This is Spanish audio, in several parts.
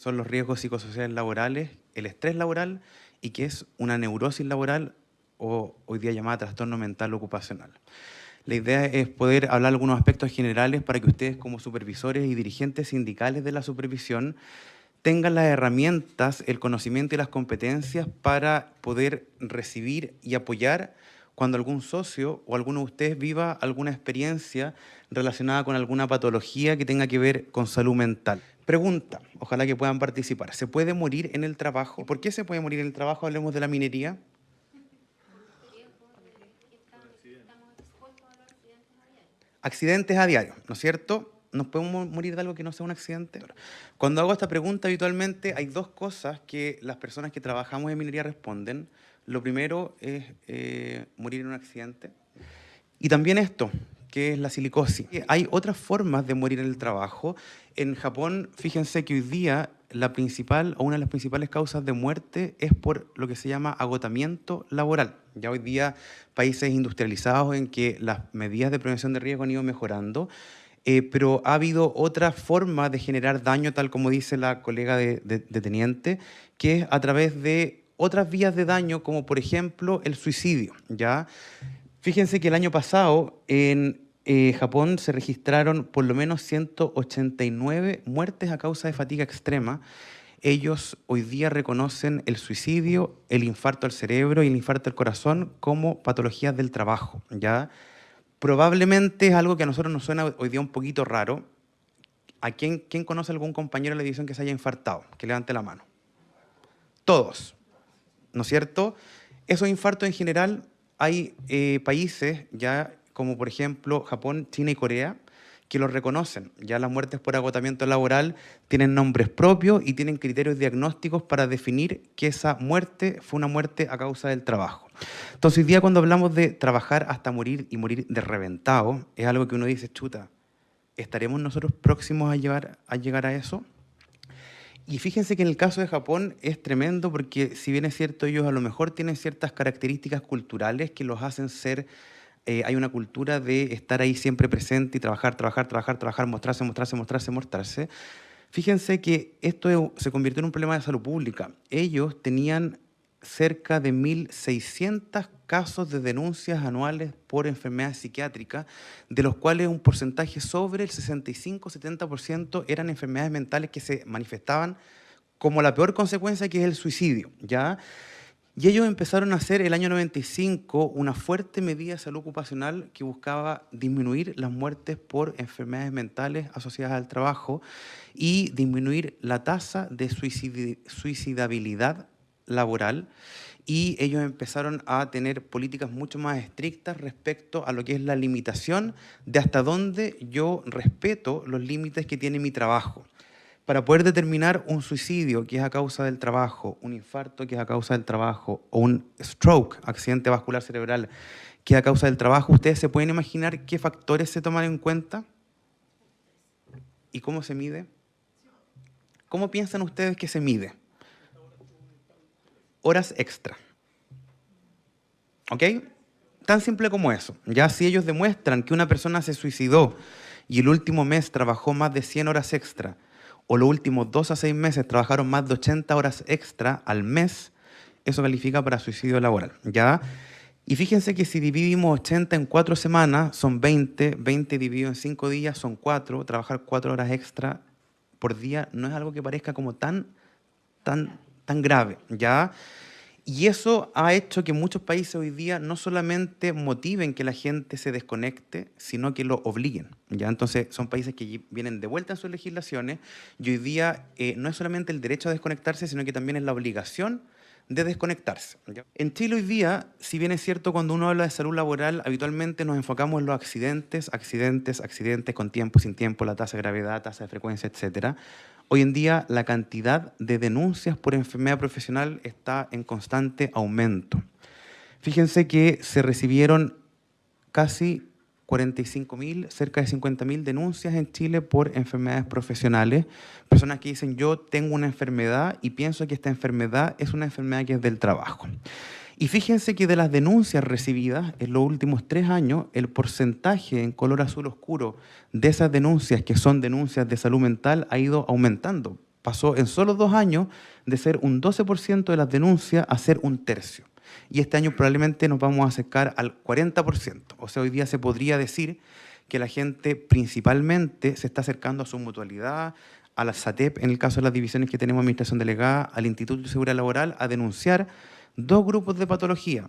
son los riesgos psicosociales laborales, el estrés laboral y qué es una neurosis laboral o hoy día llamada trastorno mental ocupacional. La idea es poder hablar algunos aspectos generales para que ustedes como supervisores y dirigentes sindicales de la supervisión tengan las herramientas, el conocimiento y las competencias para poder recibir y apoyar cuando algún socio o alguno de ustedes viva alguna experiencia relacionada con alguna patología que tenga que ver con salud mental. Pregunta, ojalá que puedan participar. ¿Se puede morir en el trabajo? ¿Por qué se puede morir en el trabajo? Hablemos de la minería. Accidentes a diario, ¿no es cierto? ¿Nos podemos morir de algo que no sea un accidente? Cuando hago esta pregunta, habitualmente hay dos cosas que las personas que trabajamos en minería responden. Lo primero es morir en un accidente. Y también esto, que es la silicosis. Hay otras formas de morir en el trabajo. En Japón, fíjense que hoy día la principal o una de las principales causas de muerte es por lo que se llama agotamiento laboral. Ya hoy día países industrializados en que las medidas de prevención de riesgo han ido mejorando, pero ha habido otra forma de generar daño, tal como dice la colega de teniente, que es a través de otras vías de daño, como por ejemplo el suicidio, ¿ya? Fíjense que el año pasado en Japón se registraron por lo menos 189 muertes a causa de fatiga extrema. Ellos hoy día reconocen el suicidio, el infarto al cerebro y el infarto al corazón como patologías del trabajo, ¿ya? Probablemente es algo que a nosotros nos suena hoy día un poquito raro. ¿A quién conoce algún compañero de la división que se haya infartado? Que levante la mano. Todos, ¿no es cierto? Esos infartos en general hay países, ya como por ejemplo Japón, China y Corea, que los reconocen. Ya las muertes por agotamiento laboral tienen nombres propios y tienen criterios diagnósticos para definir que esa muerte fue una muerte a causa del trabajo. Entonces, hoy día cuando hablamos de trabajar hasta morir y morir de reventado, es algo que uno dice, chuta, ¿estaremos nosotros próximos a llegar a eso? Y fíjense que en el caso de Japón es tremendo porque si bien es cierto, ellos a lo mejor tienen ciertas características culturales que los hacen ser, hay una cultura de estar ahí siempre presente y trabajar, trabajar, trabajar, trabajar, mostrarse, mostrarse, mostrarse, mostrarse. Fíjense que esto se convirtió en un problema de salud pública. Ellos tenían cerca de 1.600 casos de denuncias anuales por enfermedades psiquiátricas, de los cuales un porcentaje sobre el 65-70% eran enfermedades mentales que se manifestaban como la peor consecuencia, que es el suicidio, ¿ya? Y ellos empezaron a hacer el año 95 una fuerte medida de salud ocupacional que buscaba disminuir las muertes por enfermedades mentales asociadas al trabajo y disminuir la tasa de suicidabilidad laboral, y ellos empezaron a tener políticas mucho más estrictas respecto a lo que es la limitación de hasta dónde yo respeto los límites que tiene mi trabajo. Para poder determinar un suicidio que es a causa del trabajo, un infarto que es a causa del trabajo o un stroke, accidente vascular cerebral, que es a causa del trabajo, ¿ustedes se pueden imaginar qué factores se toman en cuenta? ¿Y cómo se mide? ¿Cómo piensan ustedes que se mide? Horas extra. ¿Ok? Tan simple como eso. Ya si ellos demuestran que una persona se suicidó y el último mes trabajó más de 100 horas extra, o los últimos 2 a 6 meses trabajaron más de 80 horas extra al mes, eso califica para suicidio laboral, ¿ya? Y fíjense que si dividimos 80 en 4 semanas, son 20, 20 dividido en 5 días son 4, trabajar 4 horas extra por día no es algo que parezca como tan grave, ¿ya? Y eso ha hecho que muchos países hoy día no solamente motiven que la gente se desconecte, sino que lo obliguen, ¿ya? Entonces, son países que vienen de vuelta en sus legislaciones y hoy día no es solamente el derecho a desconectarse, sino que también es la obligación de desconectarse, ¿ya? En Chile hoy día, si bien es cierto, cuando uno habla de salud laboral, habitualmente nos enfocamos en los accidentes, accidentes con tiempo, sin tiempo, la tasa de gravedad, tasa de frecuencia, etcétera. Hoy en día la cantidad de denuncias por enfermedad profesional está en constante aumento. Fíjense que se recibieron casi 45.000, cerca de 50.000 denuncias en Chile por enfermedades profesionales. Personas que dicen, yo tengo una enfermedad y pienso que esta enfermedad es una enfermedad que es del trabajo. Y fíjense que de las denuncias recibidas en los últimos 3 años, el porcentaje en color azul oscuro de esas denuncias, que son denuncias de salud mental, ha ido aumentando. Pasó en solo 2 años de ser un 12% de las denuncias a ser un tercio. Y este año probablemente nos vamos a acercar al 40%. O sea, hoy día se podría decir que la gente principalmente se está acercando a su mutualidad, a la SATEP, en el caso de las divisiones que tenemos Administración Delegada, al Instituto de Seguridad Laboral, a denunciar 2 grupos de patología: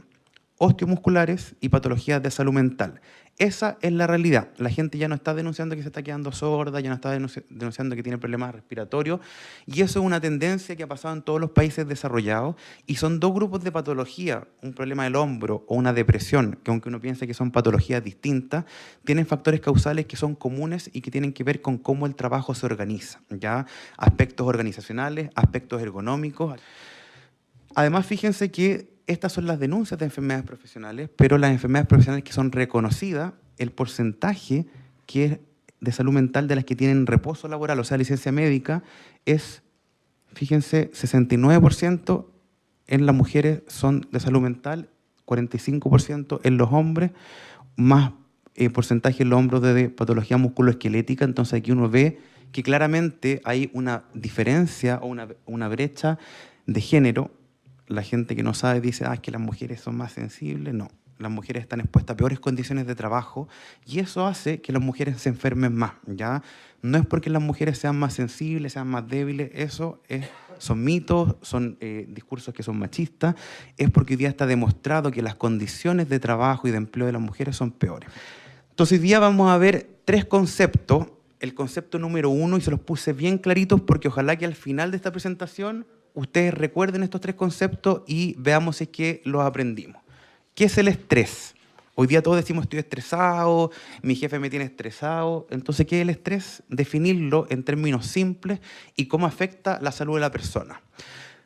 osteomusculares y patologías de salud mental. Esa es la realidad. La gente ya no está denunciando que se está quedando sorda, ya no está denunciando que tiene problemas respiratorios, y eso es una tendencia que ha pasado en todos los países desarrollados, y son 2 grupos de patología: un problema del hombro o una depresión, que aunque uno piense que son patologías distintas, tienen factores causales que son comunes y que tienen que ver con cómo el trabajo se organiza, ¿ya? Aspectos organizacionales, aspectos ergonómicos. Además, fíjense que estas son las denuncias de enfermedades profesionales, pero las enfermedades profesionales que son reconocidas, el porcentaje que es de salud mental de las que tienen reposo laboral, o sea, licencia médica, es, fíjense, 69% en las mujeres son de salud mental, 45% en los hombres, más porcentaje en los hombros de patología musculoesquelética. Entonces aquí uno ve que claramente hay una diferencia o una brecha de género. La gente que no sabe dice, es que las mujeres son más sensibles. No, las mujeres están expuestas a peores condiciones de trabajo y eso hace que las mujeres se enfermen más, ¿ya? No es porque las mujeres sean más sensibles, sean más débiles, son mitos, son discursos que son machistas, es porque hoy día está demostrado que las condiciones de trabajo y de empleo de las mujeres son peores. Entonces hoy día vamos a ver 3 conceptos. El concepto número 1, y se los puse bien claritos porque ojalá que al final de esta presentación ustedes recuerden estos 3 conceptos y veamos si es que los aprendimos. ¿Qué es el estrés? Hoy día todos decimos estoy estresado, mi jefe me tiene estresado. Entonces, ¿qué es el estrés? Definirlo en términos simples y cómo afecta la salud de la persona.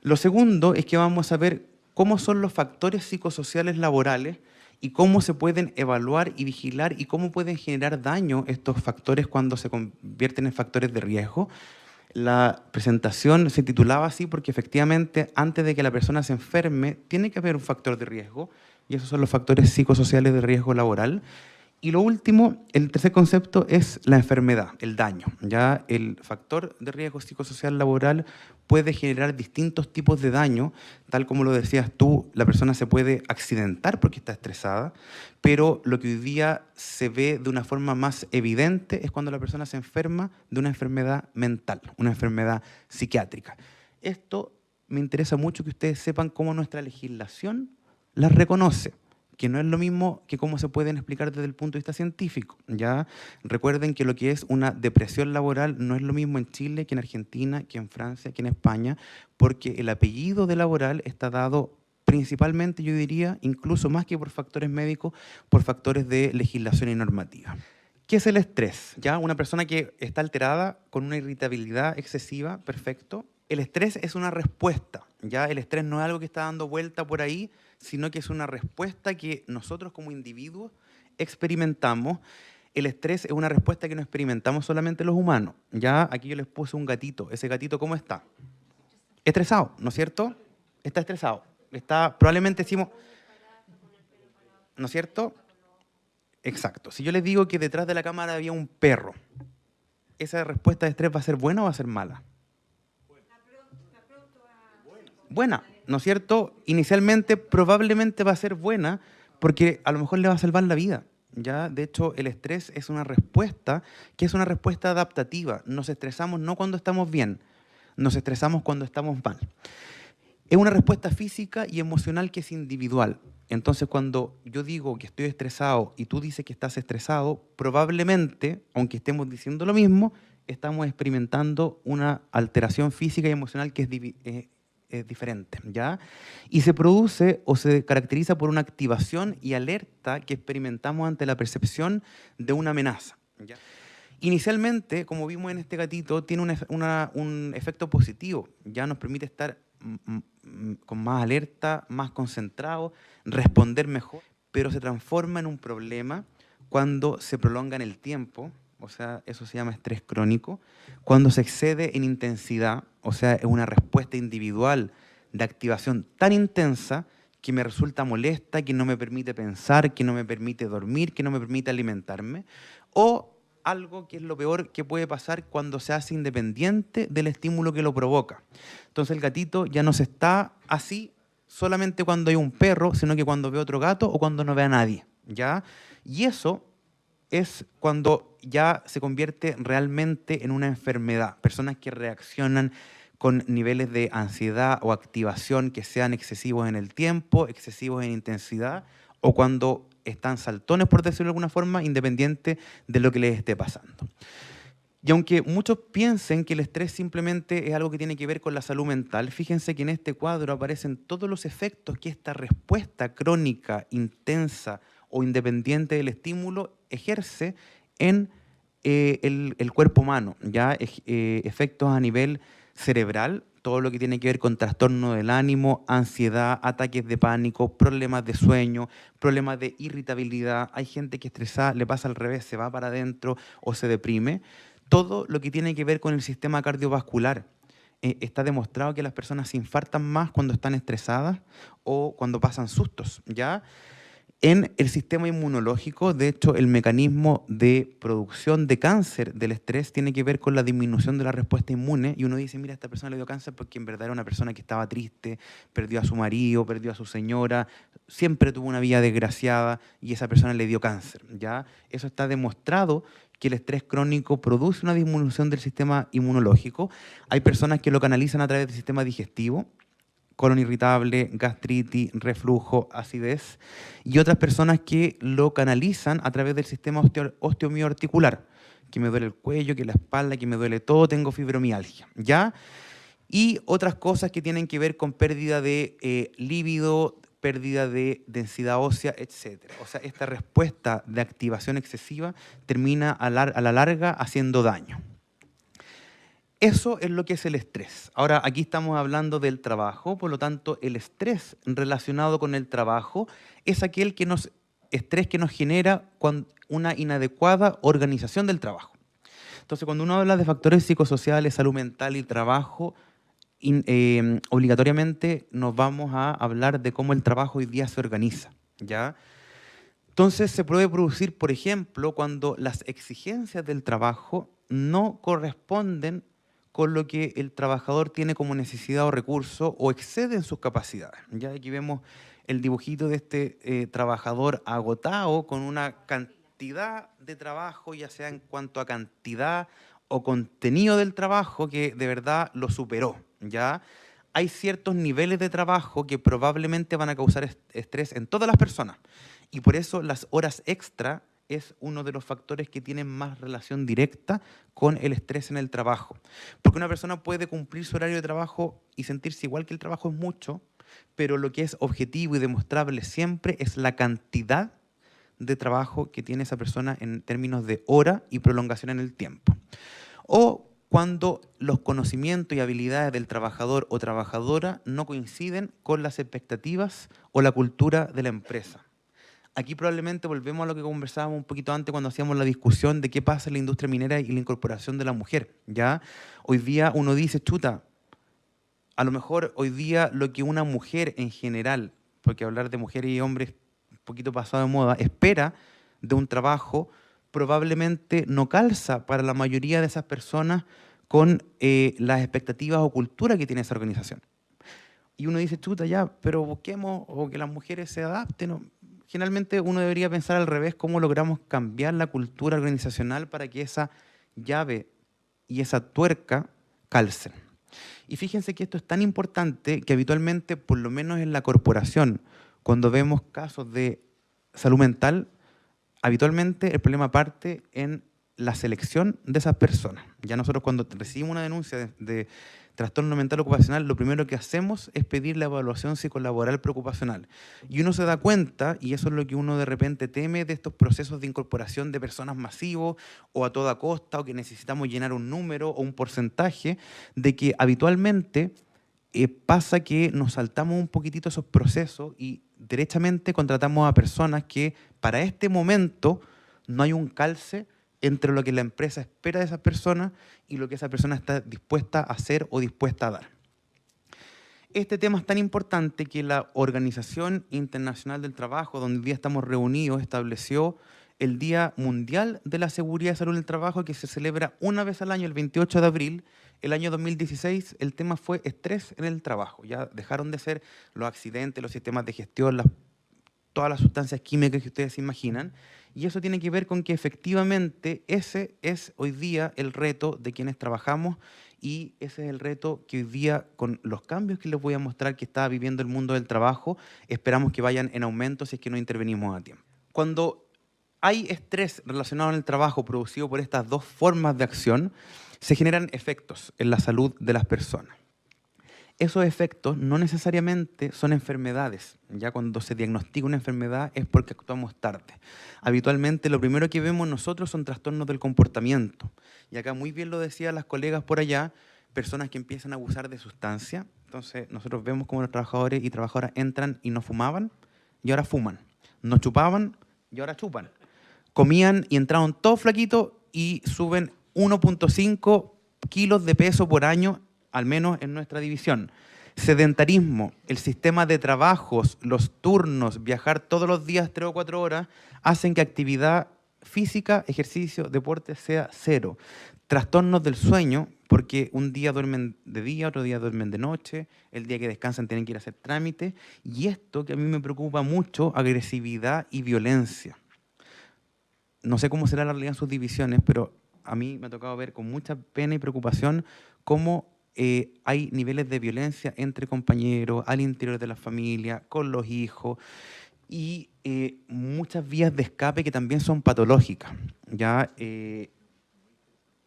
Lo segundo es que vamos a ver cómo son los factores psicosociales laborales y cómo se pueden evaluar y vigilar y cómo pueden generar daño estos factores cuando se convierten en factores de riesgo. La presentación se titulaba así porque efectivamente antes de que la persona se enferme tiene que haber un factor de riesgo y esos son los factores psicosociales de riesgo laboral. Y lo último, el tercer concepto es la enfermedad, el daño. Ya el factor de riesgo psicosocial laboral puede generar distintos tipos de daño, tal como lo decías tú, la persona se puede accidentar porque está estresada, pero lo que hoy día se ve de una forma más evidente es cuando la persona se enferma de una enfermedad mental, una enfermedad psiquiátrica. Esto me interesa mucho que ustedes sepan cómo nuestra legislación las reconoce, que no es lo mismo que cómo se pueden explicar desde el punto de vista científico. ¿Ya? Recuerden que lo que es una depresión laboral no es lo mismo en Chile que en Argentina, que en Francia, que en España, porque el apellido de laboral está dado principalmente, yo diría, incluso más que por factores médicos, por factores de legislación y normativa. ¿Qué es el estrés? ¿Ya? Una persona que está alterada con una irritabilidad excesiva, perfecto. El estrés es una respuesta. ¿Ya? El estrés no es algo que está dando vuelta por ahí, sino que es una respuesta que nosotros como individuos experimentamos. El estrés es una respuesta que no experimentamos solamente los humanos. Ya aquí yo les puse un gatito. ¿Ese gatito cómo está? Estresado, ¿no es cierto? Está estresado. Está, probablemente decimos, ¿no es cierto? Exacto. Si yo les digo que detrás de la cámara había un perro, ¿esa respuesta de estrés va a ser buena o va a ser mala? Buena, ¿no es cierto? Inicialmente probablemente va a ser buena porque a lo mejor le va a salvar la vida. ¿Ya? De hecho, el estrés es una respuesta que es una respuesta adaptativa. Nos estresamos no cuando estamos bien, nos estresamos cuando estamos mal. Es una respuesta física y emocional que es individual. Entonces, cuando yo digo que estoy estresado y tú dices que estás estresado, probablemente, aunque estemos diciendo lo mismo, estamos experimentando una alteración física y emocional que es diferente, ¿ya? Y se produce o se caracteriza por una activación y alerta que experimentamos ante la percepción de una amenaza, ¿ya? Inicialmente, como vimos en este gatito, tiene un efecto positivo, ya nos permite estar con más alerta, más concentrado, responder mejor, pero se transforma en un problema cuando se prolonga en el tiempo, o sea, eso se llama estrés crónico, cuando se excede en intensidad, o sea, es una respuesta individual de activación tan intensa que me resulta molesta, que no me permite pensar, que no me permite dormir, que no me permite alimentarme, o algo que es lo peor que puede pasar cuando se hace independiente del estímulo que lo provoca. Entonces el gatito ya no se está así solamente cuando hay un perro, sino que cuando ve otro gato o cuando no ve a nadie, ¿ya? Y eso es cuando ya se convierte realmente en una enfermedad. Personas que reaccionan con niveles de ansiedad o activación que sean excesivos en el tiempo, excesivos en intensidad, o cuando están saltones, por decirlo de alguna forma, independiente de lo que les esté pasando. Y aunque muchos piensen que el estrés simplemente es algo que tiene que ver con la salud mental, fíjense que en este cuadro aparecen todos los efectos que esta respuesta crónica, intensa o independiente del estímulo ejerce en el cuerpo humano, ¿ya? Efectos a nivel cerebral, todo lo que tiene que ver con trastorno del ánimo, ansiedad, ataques de pánico, problemas de sueño, problemas de irritabilidad. Hay gente que estresada le pasa al revés, se va para adentro o se deprime. Todo lo que tiene que ver con el sistema cardiovascular. Está demostrado que las personas se infartan más cuando están estresadas o cuando pasan sustos, ¿ya? En el sistema inmunológico, de hecho, el mecanismo de producción de cáncer del estrés tiene que ver con la disminución de la respuesta inmune. Y uno dice, mira, esta persona le dio cáncer porque en verdad era una persona que estaba triste, perdió a su marido, perdió a su señora, siempre tuvo una vida desgraciada y esa persona le dio cáncer, ¿ya? Eso está demostrado, que el estrés crónico produce una disminución del sistema inmunológico. Hay personas que lo canalizan a través del sistema digestivo, colon irritable, gastritis, reflujo, acidez, y otras personas que lo canalizan a través del sistema osteomioarticular, que me duele el cuello, que la espalda, que me duele todo, tengo fibromialgia, ¿ya? Y otras cosas que tienen que ver con pérdida de líbido, pérdida de densidad ósea, etc. O sea, esta respuesta de activación excesiva termina a la larga haciendo daño. Eso es lo que es el estrés. Ahora, aquí estamos hablando del trabajo, por lo tanto, el estrés relacionado con el trabajo es aquel estrés que nos genera una inadecuada organización del trabajo. Entonces, cuando uno habla de factores psicosociales, salud mental y trabajo, obligatoriamente nos vamos a hablar de cómo el trabajo hoy día se organiza, ¿ya? Entonces, se puede producir, por ejemplo, cuando las exigencias del trabajo no corresponden con lo que el trabajador tiene como necesidad o recurso o exceden sus capacidades. Ya aquí vemos el dibujito de este trabajador agotado con una cantidad de trabajo, ya sea en cuanto a cantidad o contenido del trabajo, que de verdad lo superó, ¿ya? Hay ciertos niveles de trabajo que probablemente van a causar estrés en todas las personas, y por eso las horas extra es uno de los factores que tienen más relación directa con el estrés en el trabajo. Porque una persona puede cumplir su horario de trabajo y sentirse igual que el trabajo es mucho, pero lo que es objetivo y demostrable siempre es la cantidad de trabajo que tiene esa persona en términos de hora y prolongación en el tiempo. O cuando los conocimientos y habilidades del trabajador o trabajadora no coinciden con las expectativas o la cultura de la empresa. Aquí probablemente volvemos a lo que conversábamos un poquito antes cuando hacíamos la discusión de qué pasa en la industria minera y la incorporación de la mujer, ¿ya? Hoy día uno dice, chuta, a lo mejor hoy día lo que una mujer en general, porque hablar de mujeres y hombres un poquito pasado de moda, espera de un trabajo, probablemente no calza para la mayoría de esas personas con las expectativas o cultura que tiene esa organización. Y uno dice, chuta, ya, pero busquemos o que las mujeres se adapten. ¿No? Generalmente uno debería pensar al revés, cómo logramos cambiar la cultura organizacional para que esa llave y esa tuerca calcen. Y fíjense que esto es tan importante que habitualmente, por lo menos en la corporación, cuando vemos casos de salud mental, habitualmente el problema parte en la selección de esas personas. Ya nosotros cuando recibimos una denuncia de trastorno mental ocupacional, lo primero que hacemos es pedir la evaluación psicolaboral preocupacional. Y uno se da cuenta, y eso es lo que uno de repente teme de estos procesos de incorporación de personas masivos o a toda costa, o que necesitamos llenar un número o un porcentaje, de que habitualmente pasa que nos saltamos un poquitito esos procesos y derechamente contratamos a personas que para este momento no hay un calce entre lo que la empresa espera de esas personas y lo que esa persona está dispuesta a hacer o dispuesta a dar. Este tema es tan importante que la Organización Internacional del Trabajo, donde hoy día estamos reunidos, estableció el Día Mundial de la Seguridad y Salud en el Trabajo, que se celebra una vez al año, el 28 de abril. El año 2016 el tema fue estrés en el trabajo. Ya dejaron de ser los accidentes, los sistemas de gestión, todas las sustancias químicas que ustedes se imaginan. Y eso tiene que ver con que efectivamente ese es hoy día el reto de quienes trabajamos, y ese es el reto que hoy día, con los cambios que les voy a mostrar que está viviendo el mundo del trabajo, esperamos que vayan en aumento si es que no intervenimos a tiempo. Cuando hay estrés relacionado en el trabajo producido por estas dos formas de acción, se generan efectos en la salud de las personas. Esos efectos no necesariamente son enfermedades. Ya cuando se diagnostica una enfermedad es porque actuamos tarde. Habitualmente lo primero que vemos nosotros son trastornos del comportamiento. Y acá muy bien lo decían las colegas por allá, personas que empiezan a abusar de sustancia. Entonces nosotros vemos cómo los trabajadores y trabajadoras entran y no fumaban y ahora fuman. No chupaban y ahora chupan. Comían y entraron todos flaquitos y suben 1,5 kilos de peso por año, al menos en nuestra división. Sedentarismo, el sistema de trabajos, los turnos, viajar todos los días 3 o 4 horas, hacen que actividad física, ejercicio, deporte sea cero. Trastornos del sueño, porque un día duermen de día, otro día duermen de noche, el día que descansan tienen que ir a hacer trámites, y esto que a mí me preocupa mucho, agresividad y violencia. No sé cómo será la realidad en sus divisiones, pero a mí me ha tocado ver con mucha pena y preocupación cómo hay niveles de violencia entre compañeros, al interior de la familia, con los hijos, y muchas vías de escape que también son patológicas. ¿Ya?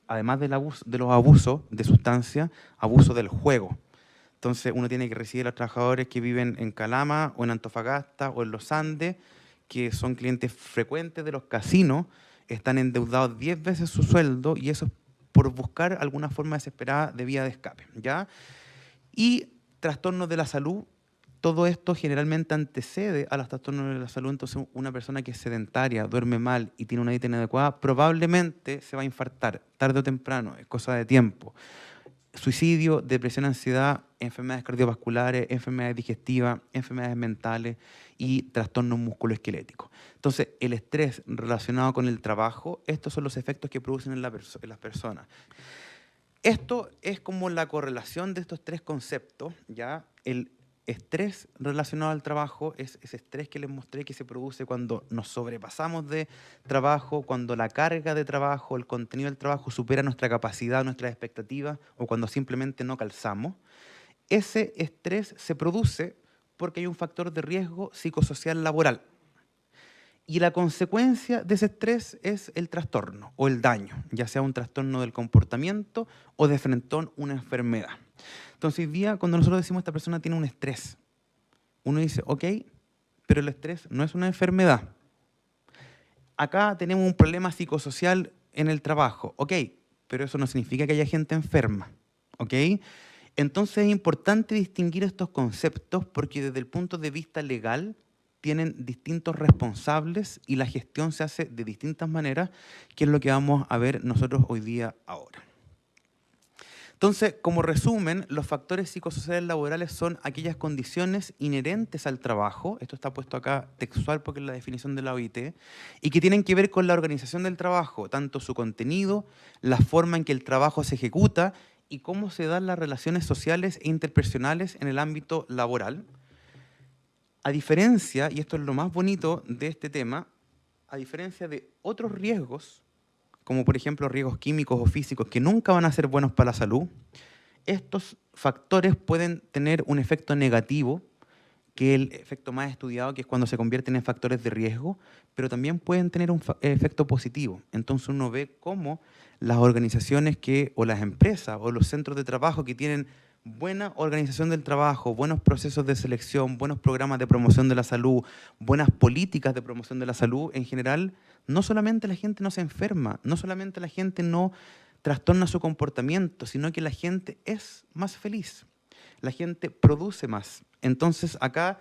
Además de los abusos de sustancias, abuso del juego. Entonces uno tiene que recibir a los trabajadores que viven en Calama o en Antofagasta o en los Andes, que son clientes frecuentes de los casinos, están endeudados 10 veces su sueldo, y eso es por buscar alguna forma desesperada de vía de escape, ¿ya? Y trastornos de la salud, todo esto generalmente antecede a los trastornos de la salud. Entonces una persona que es sedentaria, duerme mal y tiene una dieta inadecuada, probablemente se va a infartar tarde o temprano, es cosa de tiempo. Suicidio, depresión, ansiedad, enfermedades cardiovasculares, enfermedades digestivas, enfermedades mentales y trastornos musculoesqueléticos. Entonces, el estrés relacionado con el trabajo, estos son los efectos que producen en las personas. Esto es como la correlación de estos tres conceptos, ¿ya? El estrés relacionado al trabajo es ese estrés que les mostré que se produce cuando nos sobrepasamos de trabajo, cuando la carga de trabajo, el contenido del trabajo supera nuestra capacidad, nuestras expectativas, o cuando simplemente no calzamos. Ese estrés se produce porque hay un factor de riesgo psicosocial laboral. Y la consecuencia de ese estrés es el trastorno o el daño, ya sea un trastorno del comportamiento o de frentón una enfermedad. Entonces, hoy día, cuando nosotros decimos esta persona tiene un estrés, uno dice, ok, pero el estrés no es una enfermedad. Acá tenemos un problema psicosocial en el trabajo, ok, pero eso no significa que haya gente enferma, ok. Entonces es importante distinguir estos conceptos porque desde el punto de vista legal tienen distintos responsables y la gestión se hace de distintas maneras, que es lo que vamos a ver nosotros hoy día ahora. Entonces, como resumen, los factores psicosociales laborales son aquellas condiciones inherentes al trabajo, esto está puesto acá textual porque es la definición de la OIT, y que tienen que ver con la organización del trabajo, tanto su contenido, la forma en que el trabajo se ejecuta y cómo se dan las relaciones sociales e interpersonales en el ámbito laboral. A diferencia, y esto es lo más bonito de este tema, a diferencia de otros riesgos, como por ejemplo riesgos químicos o físicos que nunca van a ser buenos para la salud, estos factores pueden tener un efecto negativo, que es el efecto más estudiado, que es cuando se convierten en factores de riesgo, pero también pueden tener un efecto positivo. Entonces uno ve cómo las organizaciones o las empresas o los centros de trabajo que tienen buena organización del trabajo, buenos procesos de selección, buenos programas de promoción de la salud, buenas políticas de promoción de la salud, en general, no solamente la gente no se enferma, no solamente la gente no trastorna su comportamiento, sino que la gente es más feliz, la gente produce más. Entonces acá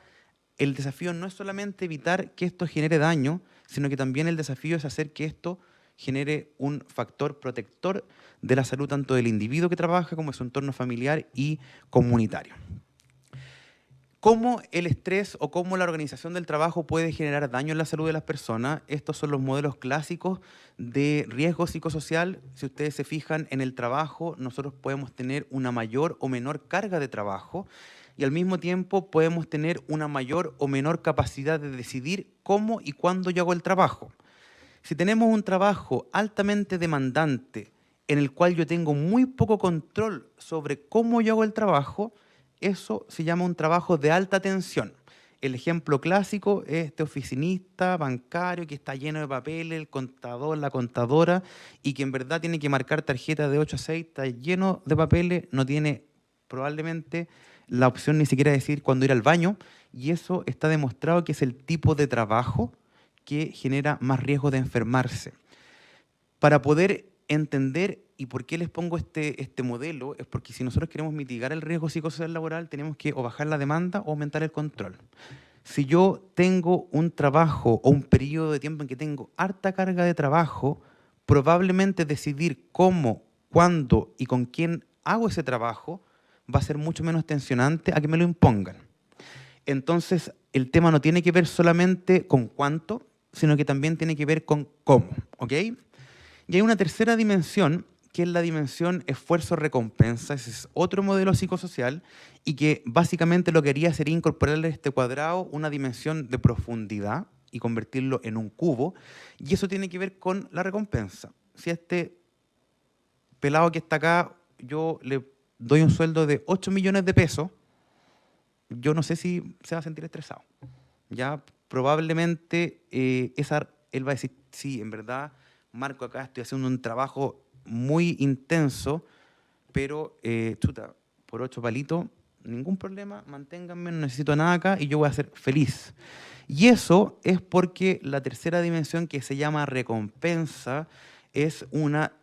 el desafío no es solamente evitar que esto genere daño, sino que también el desafío es hacer que esto genere un factor protector de la salud tanto del individuo que trabaja como de su entorno familiar y comunitario. ¿Cómo el estrés o cómo la organización del trabajo puede generar daño en la salud de las personas? Estos son los modelos clásicos de riesgo psicosocial. Si ustedes se fijan en el trabajo, nosotros podemos tener una mayor o menor carga de trabajo y al mismo tiempo podemos tener una mayor o menor capacidad de decidir cómo y cuándo yo hago el trabajo. Si tenemos un trabajo altamente demandante en el cual yo tengo muy poco control sobre cómo yo hago el trabajo, eso se llama un trabajo de alta tensión. El ejemplo clásico es este oficinista bancario que está lleno de papeles, el contador, la contadora, y que en verdad tiene que marcar tarjetas de 8 a 6, está lleno de papeles, no tiene probablemente la opción ni siquiera de decir cuándo ir al baño, y eso está demostrado que es el tipo de trabajo que genera más riesgo de enfermarse. Para poder entender y por qué les pongo este modelo, es porque si nosotros queremos mitigar el riesgo psicosocial laboral, tenemos que o bajar la demanda o aumentar el control. Si yo tengo un trabajo o un periodo de tiempo en que tengo harta carga de trabajo, probablemente decidir cómo, cuándo y con quién hago ese trabajo va a ser mucho menos tensionante a que me lo impongan. Entonces, el tema no tiene que ver solamente con cuánto, sino que también tiene que ver con cómo, ¿ok? Y hay una tercera dimensión, que es la dimensión esfuerzo-recompensa. Ese es otro modelo psicosocial y que básicamente lo que haría sería incorporarle a este cuadrado una dimensión de profundidad y convertirlo en un cubo. Y eso tiene que ver con la recompensa. Si a este pelado que está acá yo le doy un sueldo de 8 millones de pesos, yo no sé si se va a sentir estresado. Ya probablemente él va a decir, sí, en verdad, Marco, acá estoy haciendo un trabajo muy intenso, pero chuta, por 8 palitos, ningún problema, manténganme, no necesito nada acá y yo voy a ser feliz. Y eso es porque la tercera dimensión, que se llama recompensa, es una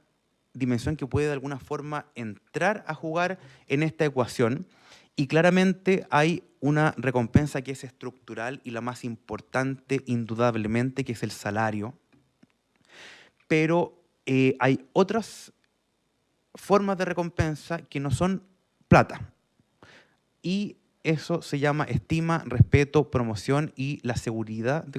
dimensión que puede de alguna forma entrar a jugar en esta ecuación. Y claramente hay una recompensa que es estructural y la más importante, indudablemente, que es el salario. Pero hay otras formas de recompensa que no son plata. Y eso se llama estima, respeto, promoción y la seguridad de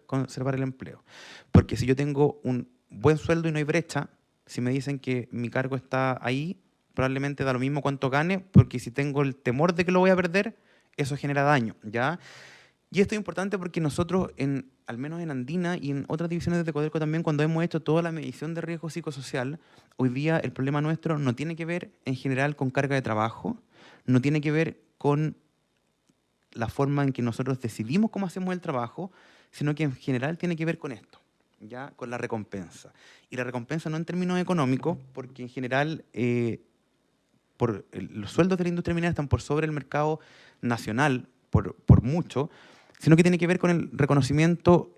conservar el empleo. Porque si yo tengo un buen sueldo y no hay brecha, si me dicen que mi cargo está ahí, probablemente da lo mismo cuánto gane, porque si tengo el temor de que lo voy a perder, eso genera daño, ¿ya? Y esto es importante porque nosotros, al menos en Andina y en otras divisiones de Codelco también, cuando hemos hecho toda la medición de riesgo psicosocial, hoy día el problema nuestro no tiene que ver en general con carga de trabajo, no tiene que ver con la forma en que nosotros decidimos cómo hacemos el trabajo, sino que en general tiene que ver con esto, ya con la recompensa. Y la recompensa no en términos económicos, porque en general los sueldos de la industria minera están por sobre el mercado nacional, por mucho, sino que tiene que ver con el reconocimiento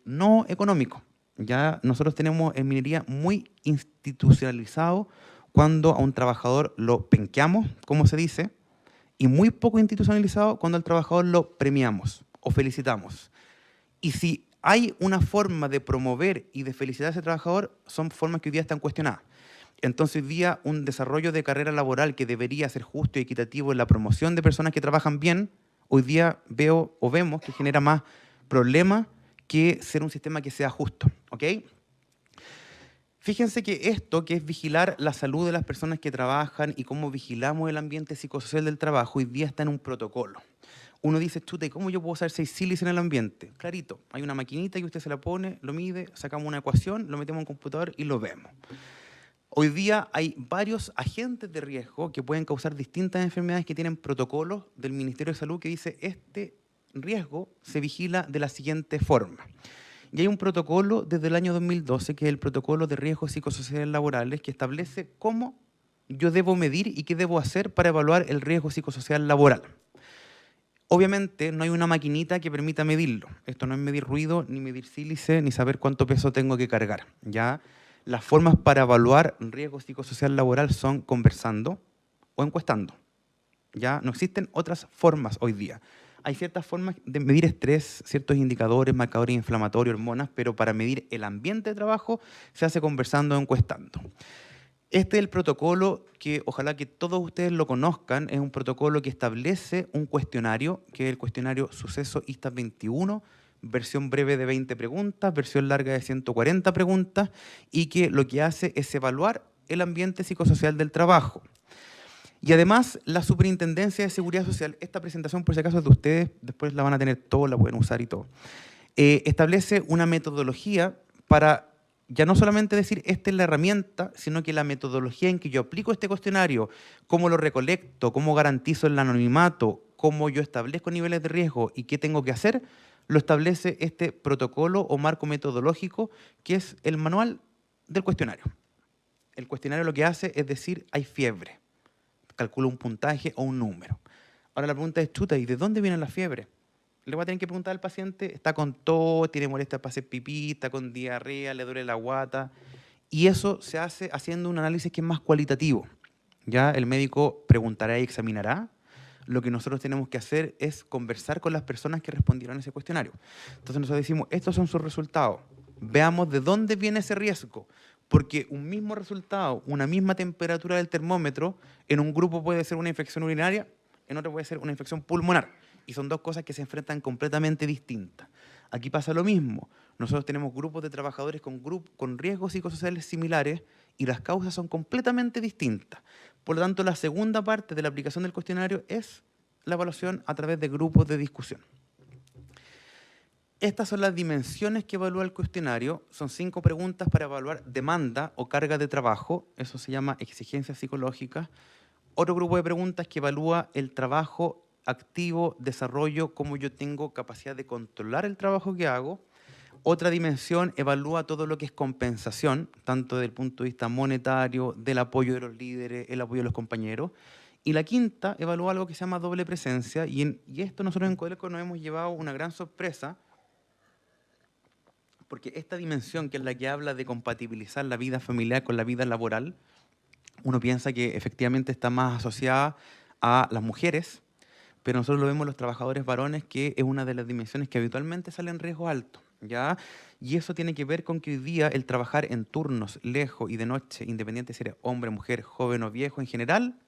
no económico. Ya nosotros tenemos en minería muy institucionalizado cuando a un trabajador lo penqueamos, como se dice, y muy poco institucionalizado cuando al trabajador lo premiamos o felicitamos. Y si hay una forma de promover y de felicitar a ese trabajador, son formas que hoy día están cuestionadas. Entonces, hoy día un desarrollo de carrera laboral que debería ser justo y equitativo en la promoción de personas que trabajan bien, hoy día vemos que genera más problemas que ser un sistema que sea justo, ¿ok? Fíjense que esto, que es vigilar la salud de las personas que trabajan y cómo vigilamos el ambiente psicosocial del trabajo, hoy día está en un protocolo. Uno dice, chuta, ¿y cómo yo puedo saber si hay sílice en el ambiente? Clarito, hay una maquinita que usted se la pone, lo mide, sacamos una ecuación, lo metemos en un computador y lo vemos. Hoy día hay varios agentes de riesgo que pueden causar distintas enfermedades que tienen protocolos del Ministerio de Salud que dice este riesgo se vigila de la siguiente forma. Y hay un protocolo desde el año 2012, que es el protocolo de riesgos psicosociales laborales, que establece cómo yo debo medir y qué debo hacer para evaluar el riesgo psicosocial laboral. Obviamente no hay una maquinita que permita medirlo. Esto no es medir ruido, ni medir sílice, ni saber cuánto peso tengo que cargar. ¿Ya? Las formas para evaluar riesgo psicosocial laboral son conversando o encuestando. ¿Ya? No existen otras formas hoy día. Hay ciertas formas de medir estrés, ciertos indicadores, marcadores inflamatorios, hormonas, pero para medir el ambiente de trabajo se hace conversando o encuestando. Este es el protocolo que ojalá que todos ustedes lo conozcan. Es un protocolo que establece un cuestionario, que es el cuestionario Suceso ISTA 21, versión breve de 20 preguntas, versión larga de 140 preguntas, y que lo que hace es evaluar el ambiente psicosocial del trabajo. Y además, la Superintendencia de Seguridad Social, esta presentación por si acaso es de ustedes, después la van a tener todo, la pueden usar y todo, establece una metodología para ya no solamente decir esta es la herramienta, sino que la metodología en que yo aplico este cuestionario, cómo lo recolecto, cómo garantizo el anonimato, cómo yo establezco niveles de riesgo y qué tengo que hacer, lo establece este protocolo o marco metodológico que es el manual del cuestionario. El cuestionario lo que hace es decir hay fiebre, calcula un puntaje o un número. Ahora la pregunta es, chuta, ¿y de dónde viene la fiebre? Le voy a tener que preguntar al paciente, está con tos, tiene molestias para hacer pipí, está con diarrea, le duele la guata. Y eso se hace haciendo un análisis que es más cualitativo. Ya el médico preguntará y examinará. Lo que nosotros tenemos que hacer es conversar con las personas que respondieron a ese cuestionario. Entonces nosotros decimos, estos son sus resultados. Veamos de dónde viene ese riesgo. Porque un mismo resultado, una misma temperatura del termómetro, en un grupo puede ser una infección urinaria, en otro puede ser una infección pulmonar. Y son dos cosas que se enfrentan completamente distintas. Aquí pasa lo mismo. Nosotros tenemos grupos de trabajadores con riesgos psicosociales similares y las causas son completamente distintas. Por lo tanto, la segunda parte de la aplicación del cuestionario es la evaluación a través de grupos de discusión. Estas son las dimensiones que evalúa el cuestionario. Son 5 preguntas para evaluar demanda o carga de trabajo. Eso se llama exigencia psicológica. Otro grupo de preguntas que evalúa el trabajo activo, desarrollo, cómo yo tengo capacidad de controlar el trabajo que hago. Otra dimensión evalúa todo lo que es compensación, tanto desde el punto de vista monetario, del apoyo de los líderes, el apoyo de los compañeros. Y la quinta evalúa algo que se llama doble presencia, y esto nosotros en Codelco nos hemos llevado una gran sorpresa, porque esta dimensión, que es la que habla de compatibilizar la vida familiar con la vida laboral, uno piensa que efectivamente está más asociada a las mujeres, pero nosotros lo vemos en los trabajadores varones, que es una de las dimensiones que habitualmente sale en riesgo alto, ¿ya? Y eso tiene que ver con que hoy día el trabajar en turnos, lejos y de noche, independiente si eres hombre, mujer, joven o viejo en general,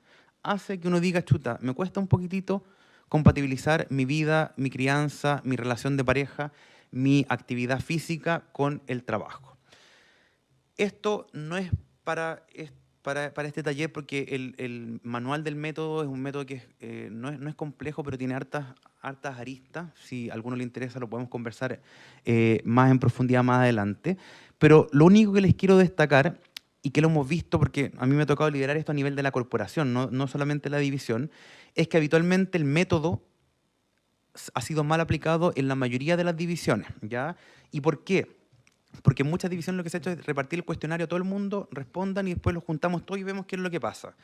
hace que uno diga, chuta, me cuesta un poquitito compatibilizar mi vida, mi crianza, mi relación de pareja, mi actividad física con el trabajo. Esto no es para este taller, porque el manual del método es un método que no es complejo, pero tiene hartas aristas. Si a alguno le interesa, lo podemos conversar más en profundidad más adelante. Pero lo único que les quiero destacar, y que lo hemos visto porque a mí me ha tocado liderar esto a nivel de la corporación, no solamente la división, es que habitualmente el método ha sido mal aplicado en la mayoría de las divisiones, ¿ya? ¿Y por qué? Porque en muchas divisiones lo que se ha hecho es repartir el cuestionario a todo el mundo, respondan y después lo juntamos todo y vemos qué es lo que pasa.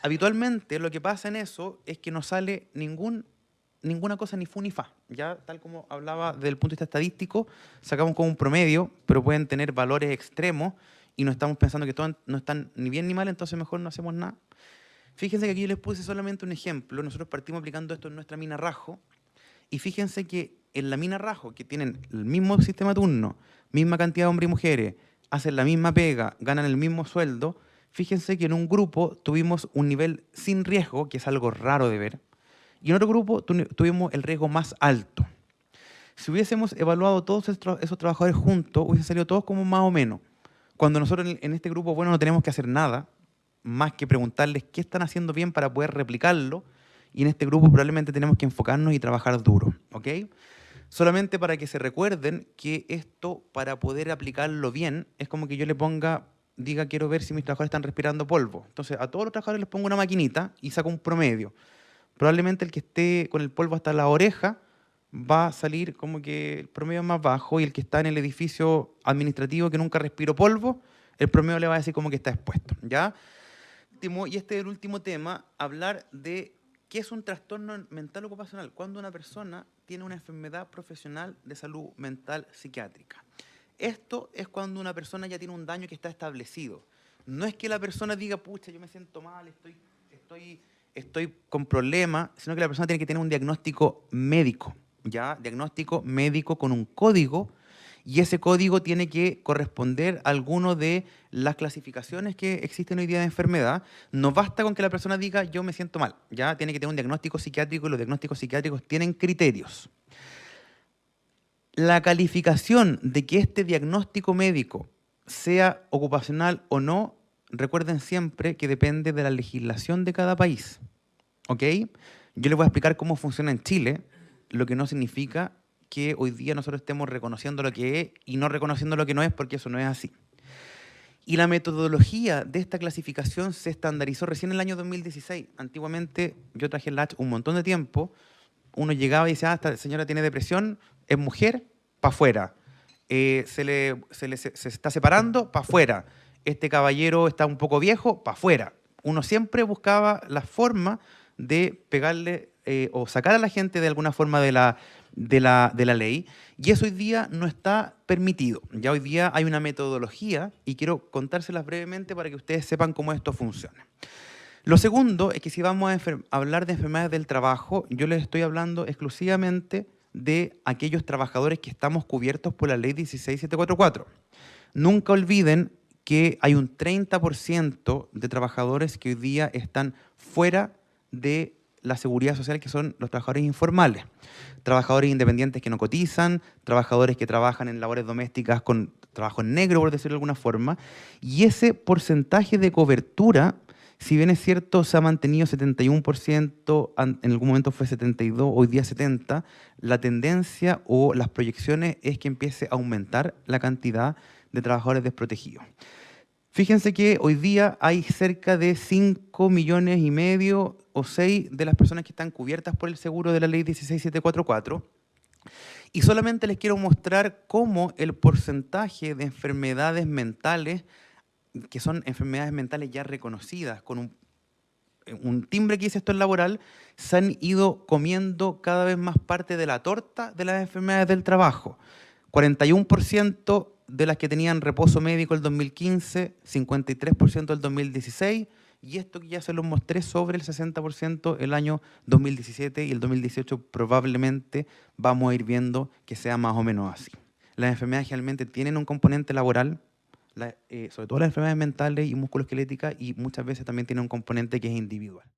Habitualmente lo que pasa en eso es que no sale ninguna cosa ni fu ni fa. Ya, tal como hablaba desde el punto de vista estadístico, sacamos como un promedio, pero pueden tener valores extremos y no estamos pensando que todos no están ni bien ni mal, entonces mejor no hacemos nada. Fíjense que aquí yo les puse solamente un ejemplo. Nosotros partimos aplicando esto en nuestra mina Rajo, y fíjense que en la mina Rajo, que tienen el mismo sistema turno, misma cantidad de hombres y mujeres, hacen la misma pega, ganan el mismo sueldo, fíjense que en un grupo tuvimos un nivel sin riesgo, que es algo raro de ver, y en otro grupo tuvimos el riesgo más alto. Si hubiésemos evaluado todos esos trabajadores juntos, hubiesen salido todos como más o menos. Cuando nosotros en este grupo, bueno, no tenemos que hacer nada, más que preguntarles qué están haciendo bien para poder replicarlo, y en este grupo probablemente tenemos que enfocarnos y trabajar duro, ¿ok? Solamente para que se recuerden que esto, para poder aplicarlo bien, es como que yo le diga, quiero ver si mis trabajadores están respirando polvo. Entonces, a todos los trabajadores les pongo una maquinita y saco un promedio. Probablemente el que esté con el polvo hasta la oreja va a salir como que el promedio es más bajo, y el que está en el edificio administrativo que nunca respiró polvo, el promedio le va a decir como que está expuesto, ¿ya? Y este es el último tema, hablar de qué es un trastorno mental ocupacional, cuando una persona tiene una enfermedad profesional de salud mental psiquiátrica. Esto es cuando una persona ya tiene un daño que está establecido. No es que la persona diga, pucha, yo me siento mal, estoy con problemas, sino que la persona tiene que tener un diagnóstico médico, ¿ya? Diagnóstico médico con un código, y ese código tiene que corresponder a alguno de las clasificaciones que existen hoy día de enfermedad. No basta con que la persona diga yo me siento mal, ya tiene que tener un diagnóstico psiquiátrico y los diagnósticos psiquiátricos tienen criterios. La calificación de que este diagnóstico médico sea ocupacional o no, recuerden siempre que depende de la legislación de cada país. ¿Ok? Yo les voy a explicar cómo funciona en Chile, lo que no significa que hoy día nosotros estemos reconociendo lo que es y no reconociendo lo que no es, porque eso no es así. Y la metodología de esta clasificación se estandarizó recién en el año 2016. Antiguamente, yo trabajé en la H un montón de tiempo, uno llegaba y decía, esta señora tiene depresión, es mujer, para afuera. Se está separando, para afuera. Este caballero está un poco viejo, para afuera. Uno siempre buscaba la forma de pegarle o sacar a la gente de alguna forma de la ley, y eso hoy día no está permitido. Ya hoy día hay una metodología y quiero contárselas brevemente para que ustedes sepan cómo esto funciona. Lo segundo es que si vamos a hablar de enfermedades del trabajo, yo les estoy hablando exclusivamente de aquellos trabajadores que estamos cubiertos por la ley 16744. Nunca olviden que hay un 30% de trabajadores que hoy día están fuera de la seguridad social, que son los trabajadores informales. Trabajadores independientes que no cotizan, trabajadores que trabajan en labores domésticas con trabajo en negro, por decirlo de alguna forma. Y ese porcentaje de cobertura, si bien es cierto, se ha mantenido 71%, en algún momento fue 72%, hoy día 70%, la tendencia o las proyecciones es que empiece a aumentar la cantidad de trabajadores desprotegidos. Fíjense que hoy día hay cerca de 5,5 millones o 6 de las personas que están cubiertas por el seguro de la ley 16744. Y solamente les quiero mostrar cómo el porcentaje de enfermedades mentales, que son enfermedades mentales ya reconocidas, con un timbre que dice esto en laboral, se han ido comiendo cada vez más parte de la torta de las enfermedades del trabajo. 41% de las que tenían reposo médico el 2015, 53% el 2016, y esto que ya se los mostré sobre el 60% el año 2017 y el 2018 probablemente vamos a ir viendo que sea más o menos así. Las enfermedades generalmente tienen un componente laboral, sobre todo las enfermedades mentales y musculoesqueléticas, y muchas veces también tienen un componente que es individual.